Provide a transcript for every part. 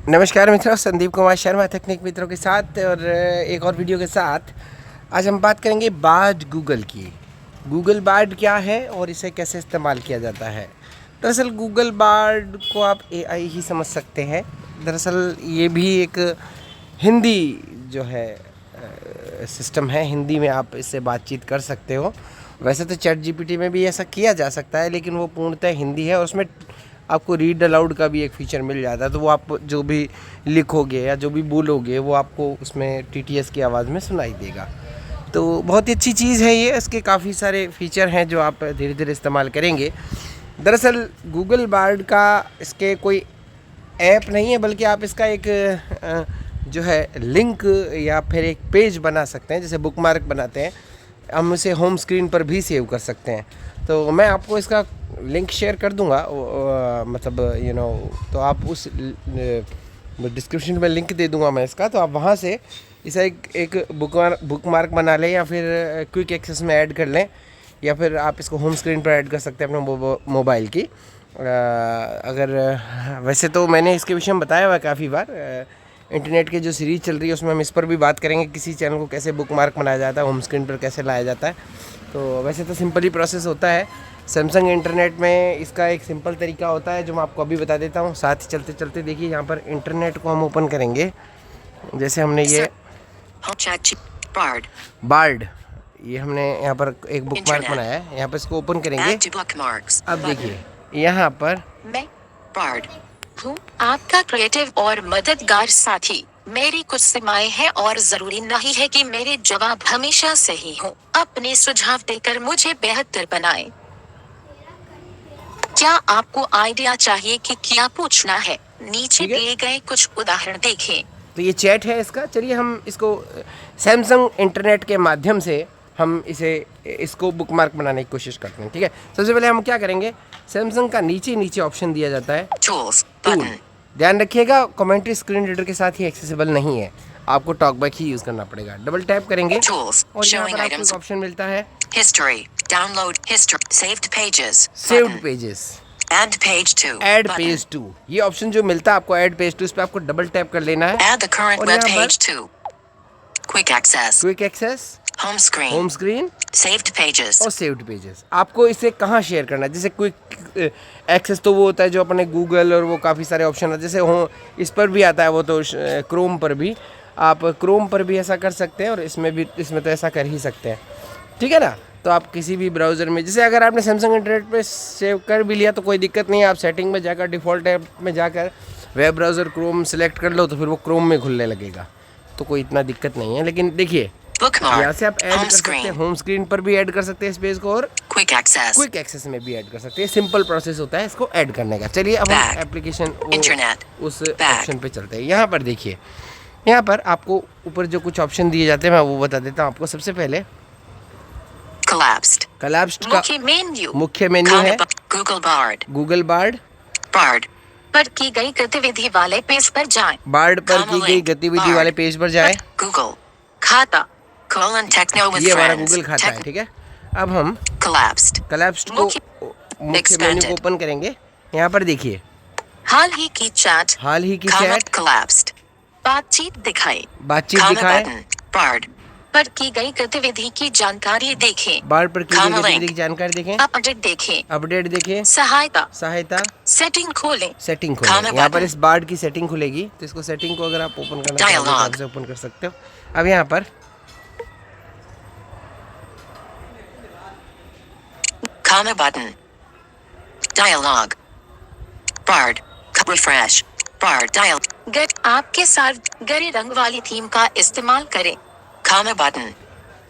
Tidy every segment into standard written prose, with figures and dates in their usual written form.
नमस्कार मित्रों, संदीप कुमार शर्मा तकनीक मित्रों के साथ और एक और वीडियो के साथ आज हम बात करेंगे बार्ड गूगल की। गूगल बार्ड क्या है और इसे कैसे इस्तेमाल किया जाता है। दरअसल गूगल बार्ड को आप एआई ही समझ सकते हैं। दरअसल ये भी एक हिंदी जो है सिस्टम है, हिंदी में आप इससे बातचीत कर सकते हो। वैसे तो चैट जीपीटी में भी ऐसा किया जा सकता है, लेकिन वो पूर्णतः हिंदी है और उसमें आपको रीड अलाउड का भी एक फ़ीचर मिल जाता है। तो वो आप जो भी लिखोगे या जो भी बोलोगे वो आपको उसमें टीटीएस की आवाज़ में सुनाई देगा। तो बहुत ही अच्छी चीज़ है ये। इसके काफ़ी सारे फीचर हैं जो आप धीरे धीरे इस्तेमाल करेंगे। दरअसल गूगल बार्ड का इसके कोई ऐप नहीं है, बल्कि आप इसका एक जो है लिंक या फिर एक पेज बना सकते हैं। जैसे बुकमार्क बनाते हैं, हम उसे होम स्क्रीन पर भी सेव कर सकते हैं। तो मैं आपको इसका लिंक शेयर कर दूंगा, मतलब तो आप उस डिस्क्रिप्शन में लिंक दे दूंगा मैं इसका। तो आप वहां से इसे एक बुकमार्क बना लें या फिर क्विक एक्सेस में ऐड कर लें, या फिर आप इसको होम स्क्रीन पर ऐड कर सकते हैं अपने मोबाइल की। अगर वैसे तो मैंने इसके विषय में बताया हुआ है काफ़ी बार। इंटरनेट की जो सीरीज़ चल रही है उसमें हम इस पर भी बात करेंगे, किसी चैनल को कैसे बुकमार्क बनाया जाता है, होम स्क्रीन पर कैसे लाया जाता है। तो वैसे तो सिंपल ही प्रोसेस होता है। सैमसंग इंटरनेट में इसका एक सिंपल तरीका होता है जो मैं आपको अभी बता देता हूँ। साथ ही चलते चलते देखिए, यहाँ पर इंटरनेट को हम ओपन करेंगे। जैसे हमने ये बार्ड, ये हमने यहाँ पर एक बुकमार्क बनाया है, यहाँ पर इसको ओपन करेंगे। अब देखिए यहाँ पर मैं बार्ड हूँ, आपका क्रिएटिव और मददगार साथी। मेरी कुछ सीमाएं हैं और जरूरी नहीं है कि मेरे जवाब हमेशा सही हो। अपने सुझाव देकर मुझे बेहतर बनाएं। क्या आपको आइडिया चाहिए कि क्या पूछना है? नीचे दिए गए कुछ उदाहरण देखें। तो ये चैट है इसका। चलिए हम इसको सैमसंग इंटरनेट के माध्यम से हम इसको बुकमार्क बनाने की कोशिश करते हैं। ठीक है, सबसे पहले हम क्या करेंगे, सैमसंग का नीचे ऑप्शन दिया जाता है टूल। ध्यान रखिएगा, कमेंट्री स्क्रीन रीडर के साथ ही एक्सेसिबल नहीं है, आपको टॉकबैक ही यूज करना पड़ेगा। डबल टैप करेंगे और यहाँ पर आपको ऑप्शन मिलता है history, download history, saved pages, Add page to. Add page to. ये ऑप्शन जो मिलता है आपको ऐड पेज टू, इस पर आपको डबल टैप कर लेना है। Add the current web page to. Quick access. Quick access, Home screen. Home screen Saved pages. और सेव्ड पेजेस। आपको इसे कहाँ शेयर करना है। जैसे क्विक एक्सेस तो वो होता है जो अपने गूगल और वो काफ़ी सारे ऑप्शन है, जैसे हो इस पर भी आता है वो, तो क्रोम पर भी आप क्रोम पर भी ऐसा कर सकते हैं और इसमें तो ऐसा कर ही सकते हैं। ठीक है ना। तो आप किसी भी ब्राउज़र में, जैसे अगर आपने सैमसंग इंटरनेट पे सेव कर भी लिया तो कोई दिक्कत नहीं है। आप सेटिंग में जाकर डिफ़ॉल्ट ऐप में जाकर वेब ब्राउज़र क्रोम सेलेक्ट कर लो तो फिर वो क्रोम में खुलने लगेगा, तो कोई इतना दिक्कत नहीं है। लेकिन देखिए यहाँ से आप ऐड कर सकते हैं, होम स्क्रीन पर भी ऐड कर सकते हैं इस पेज को और क्विक एक्सेस में भी ऐड कर सकते हैं। सिंपल प्रोसेस होता है इसको ऐड करने का। चलिए अब हम एप्लीकेशन उस ऑप्शन पे चलते हैं। यहाँ पर देखिए, यहाँ पर आपको ऊपर जो कुछ ऑप्शन दिए जाते हैं मैं वो बता देता हूँ आपको। सबसे पहले Collapsed का मुख्य मेन्यू है। गूगल बार्ड पर की गई गतिविधि वाले पेज पर जाएं। बार्ड पर की गई गतिविधि वाले पेज पर जाएं। गूगल खाता ये हमारा गूगल खाता है। ठीक है, अब हम collapsed को मुख्य मेन्यू को ओपन करेंगे। यहाँ पर देखिए हाल ही की चैट collapsed बातचीत दिखाए बार्ड पर की गई गतिविधि की जानकारी देखें। बार्ड पर की गई गतिविधि की जानकारी देखें। अपडेट देखें। सहायता सेटिंग खोलें। यहाँ पर इस बार्ड की सेटिंग खुलेगी, तो इसको सेटिंग को अगर आप ओपन करना चाहें तो ओपन कर सकते हो। अब यहाँ पर button dialog Bard refresh Bard dial gate आपके साथ गहरे रंग वाली थीम का इस्तेमाल करें। बटन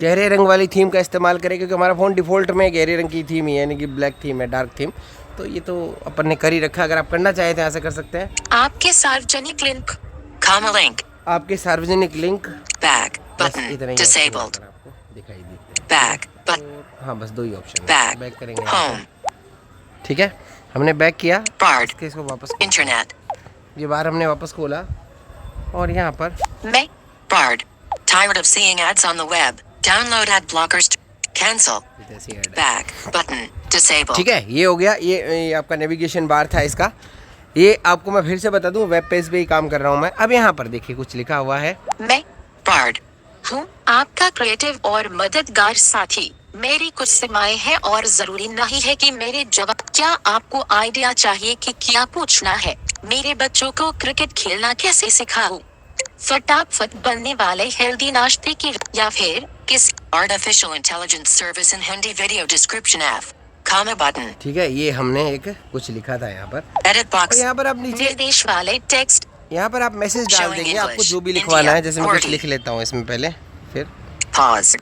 गहरे रंग वाली थीम का इस्तेमाल करें, क्योंकि हमारा फ़ोन डिफ़ॉल्ट में गहरे रंग की थीम ही है, यानी कि ब्लैक थीम है, डार्क थीम। तो ये तो अपन ने कर ही रखा। अगर आप करना चाहे तो ऐसा कर सकते हैं। आपके सार्वजनिक लिंक आपके सार्वजनिक लिंक बैक बटन डिसेबल्ड आपको दिखाई देते हैं। बैक बटन हाँ, बस दो ही ऑप्शन बैक बैक करेंगे। होम ठीक है, हमने बैक किया। बार्ड इसको वापस इंटरनेट, ये बार हमने वापस खोला और यहाँ पर मैं board tired of seeing ads on the web, download ad blockers to cancel back button disabled। ठीक है, ये हो गया। ये आपका नेविगेशन बार था इसका। ये आपको मैं फिर से बता दूं, वेब पेज पे ही काम कर रहा हूँ मैं। अब यहाँ पर देखिए कुछ लिखा हुआ है। मैं बार्ड हूँ, आपका क्रिएटिव और मददगार साथी। मेरी कुछ सीमाएं हैं और जरूरी नहीं है कि मेरे जवाब। क्या आपको आइडिया चाहिए कि क्या पूछना है? मेरे बच्चों को क्रिकेट खेलना कैसे सिखाऊं? फटाफट बनने वाले हेल्दी नाश्ते की, या फिर किस artificial intelligence service in Hindi video description app comma button. ठीक है, ये हमने एक कुछ लिखा था यहाँ पर। एडिट बॉक्स, यहाँ पर आप नीचे निर्देश वाले टेक्स्ट, यहाँ पर आप मैसेज डाल Showing देंगे, English, आपको जो भी लिखवाना है। जैसे मैं कुछ 40. लिख लेता हूँ इसमें पहले, फिर पॉज,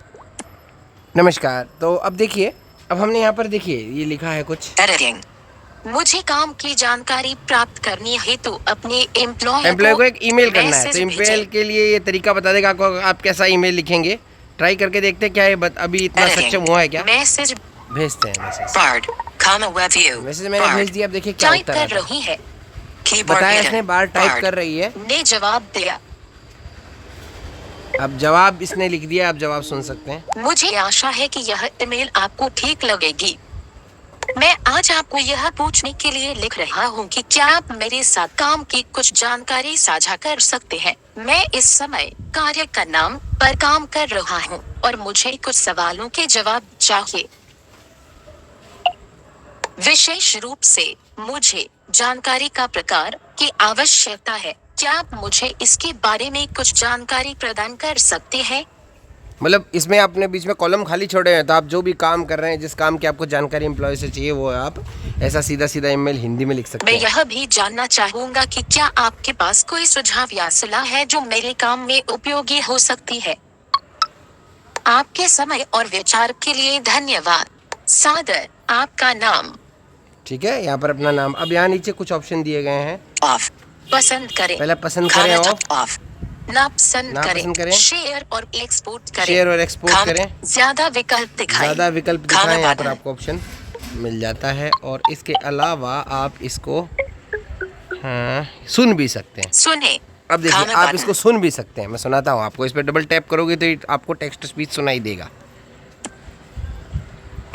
नमस्कार। तो अब देखिए, अब हमने यहाँ पर देखिए ये लिखा है कुछ। एडिटिंग। मुझे काम की जानकारी प्राप्त करनी है तो अपने एम्प्लॉय को एक ईमेल करना है। तो मैसेज ईमेल भेजें। के लिए ये तरीका बता देगा आपको, आप कैसा ईमेल लिखेंगे। ट्राई करके देखते हैं क्या ये अभी इतना सक्षम हुआ है क्या। मैसेज भेजते हैं message. Bard comma web view. Message मैंने भेज दिया, अब देखिए क्या टाइप उत्तर कर आता है। रही है। कीबोर्ड बताया हिडन। इसने बार टाइप बार्ड कर रही है। ने जवाब दिया। अब जवाब इसने लिख दिया, आप जवाब सुन सकते हैं। मुझे आशा है कि यह ईमेल आपको ठीक लगेगी। मैं आज आपको यह पूछने के लिए लिख रहा हूँ कि क्या आप मेरे साथ काम की कुछ जानकारी साझा कर सकते हैं। मैं इस समय कार्य का नाम पर काम कर रहा हूँ और मुझे कुछ सवालों के जवाब चाहिए। विशेष रूप से मुझे जानकारी का प्रकार की आवश्यकता है। क्या आप मुझे इसके बारे में कुछ जानकारी प्रदान कर सकते हैं? मतलब इसमें आपने बीच में कॉलम खाली छोड़े हैं, तो आप जो भी काम कर रहे हैं, जिस काम की आपको जानकारी एम्प्लॉय से चाहिए, वो आप ऐसा सीधा सीधा ईमेल हिंदी में लिख सकते मैं हैं। यह भी जानना चाहूंगा कि क्या आपके पास कोई सुझाव या सलाह है जो मेरे काम में उपयोगी हो सकती है। आपके समय और विचार के लिए धन्यवाद। सादर, आपका नाम। ठीक है, यहाँ पर अपना नाम। अब यहाँ नीचे कुछ ऑप्शन दिए गए हैं। ऑफ पसंद करें। पहले पसंद करें ऑफ, ऑफ नापसंद नापसंद करें। शेयर और एक्सपोर्ट करें। शेयर और एक्सपोर्ट करें। ज्यादा विकल्प दिखाएं। ज़्यादा विकल्प दिखाएं, यहाँ पर बटन। आपको ऑप्शन मिल जाता है। और इसके अलावा आप इसको सुन भी सकते हैं। सुने। अब देखिए, आप इसको सुन भी सकते हैं। मैं सुनाता हूँ आपको। इस पर डबल टैप करोगे तो ये आपको टेक्स्ट टू स्पीच सुनाई देगा।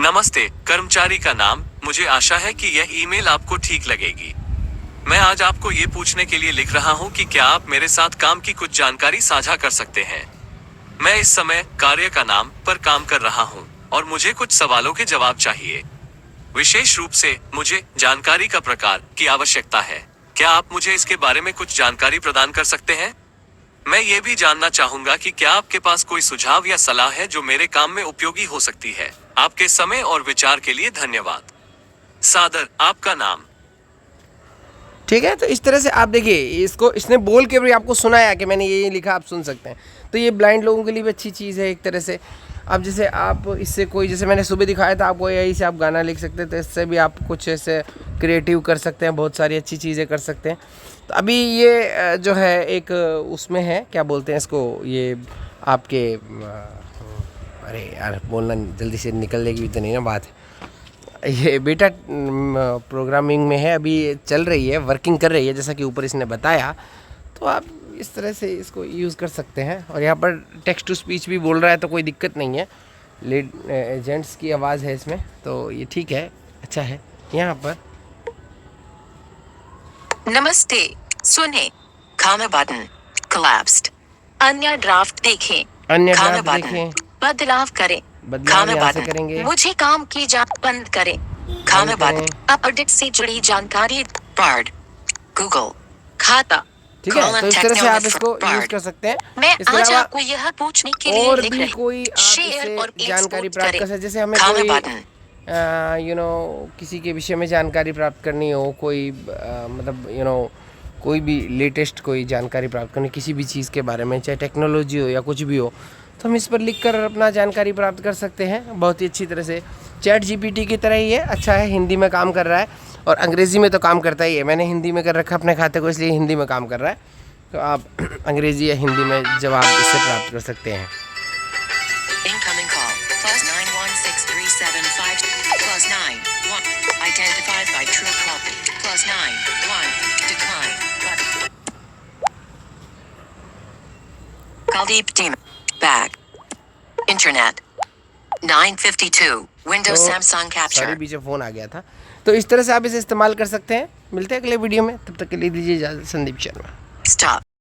नमस्ते कर्मचारी का नाम। मुझे आशा है कि यह ईमेल आपको ठीक लगेगी। मैं आज आपको ये पूछने के लिए लिख रहा हूँ कि क्या आप मेरे साथ काम की कुछ जानकारी साझा कर सकते हैं। मैं इस समय कार्य का नाम पर काम कर रहा हूँ और मुझे कुछ सवालों के जवाब चाहिए। विशेष रूप से मुझे जानकारी का प्रकार की आवश्यकता है। क्या आप मुझे इसके बारे में कुछ जानकारी प्रदान कर सकते हैं? मैं ये भी जानना चाहूंगा कि क्या आपके पास कोई सुझाव या सलाह है जो मेरे काम में उपयोगी हो सकती है। आपके समय और विचार के लिए धन्यवाद। सादर, आपका नाम। ठीक है, तो इस तरह से आप देखिए, इसको इसने बोल के भी आपको सुनाया कि मैंने ये लिखा, आप सुन सकते हैं। तो ये ब्लाइंड लोगों के लिए भी अच्छी चीज़ है एक तरह से। अब जैसे आप इससे कोई, जैसे मैंने सुबह दिखाया था आपको, यही से आप गाना लिख सकते हैं। तो इससे भी आप कुछ ऐसे क्रिएटिव कर सकते हैं, बहुत सारी अच्छी चीज़ें कर सकते हैं। तो अभी ये जो है एक उसमें है, क्या बोलते हैं इसको, ये आपके अरे यार बोलना जल्दी से निकल लेगी तो नहीं ना बात। ये बेटा प्रोग्रामिंग में है, अभी चल रही है, वर्किंग कर रही है, जैसा कि ऊपर इसने बताया। तो आप इस तरह से इसको यूज़ कर सकते हैं। और यहाँ पर टेक्स्ट टू स्पीच भी बोल रहा है, तो कोई दिक्कत नहीं है। लीड एजेंट्स की आवाज़ है इसमें, तो ये ठीक है, अच्छा है। यहाँ पर नमस्ते, सुने। Comma button collapsed. अन्य ड्राफ्ट देखें। अन्य कॉमा ड्राफ्ट बटन। देखें। बदलाव करें। बदलाव कॉमा यहाँ से बटन। करेंगे। मुझे काम की जांच बंद करें। कॉमा करें। बटन। अपडेट से जुड़ी जानकारी। बार्ड गूगल खाता। ठीक है, तो इस तरह से आप इसको यूज़ कर सकते हैं। मैं इसके आज अलावा आपको यह पूछने के लिए और लिख भी रही कोई आप शेयर और इससे जानकारी एक्सपोर्ट प्राप्त कर करें। सकते, जैसे हमें कॉमा कोई बटन। किसी के विषय में जानकारी प्राप्त करनी हो, कोई मतलब कोई भी लेटेस्ट कोई जानकारी प्राप्त करनी, किसी भी चीज़ के बारे में, चाहे टेक्नोलॉजी हो या कुछ भी हो, तो हम इस पर लिखकर अपना जानकारी प्राप्त कर सकते हैं बहुत ही अच्छी तरह से। चैट जीपीटी की तरह ही है, अच्छा है, हिंदी में काम कर रहा है और अंग्रेज़ी में तो काम करता ही है। मैंने हिंदी में कर रखा अपने खाते को, इसलिए हिंदी में काम कर रहा है। तो आप अंग्रेज़ी या हिंदी में जवाब इससे प्राप्त कर सकते हैं। Incoming call +916375 +91 identified by True Copy +91 decline button. Kaldeep Team back internet 952 Windows तो Samsung सॉरी, capture बीच में फ़ोन आ गया था। तो इस तरह से आप इसे इस्तेमाल कर सकते हैं। मिलते हैं अगले वीडियो में, तब तक के लिए दीजिए इजाज़त। संदीप शर्मा। Stop.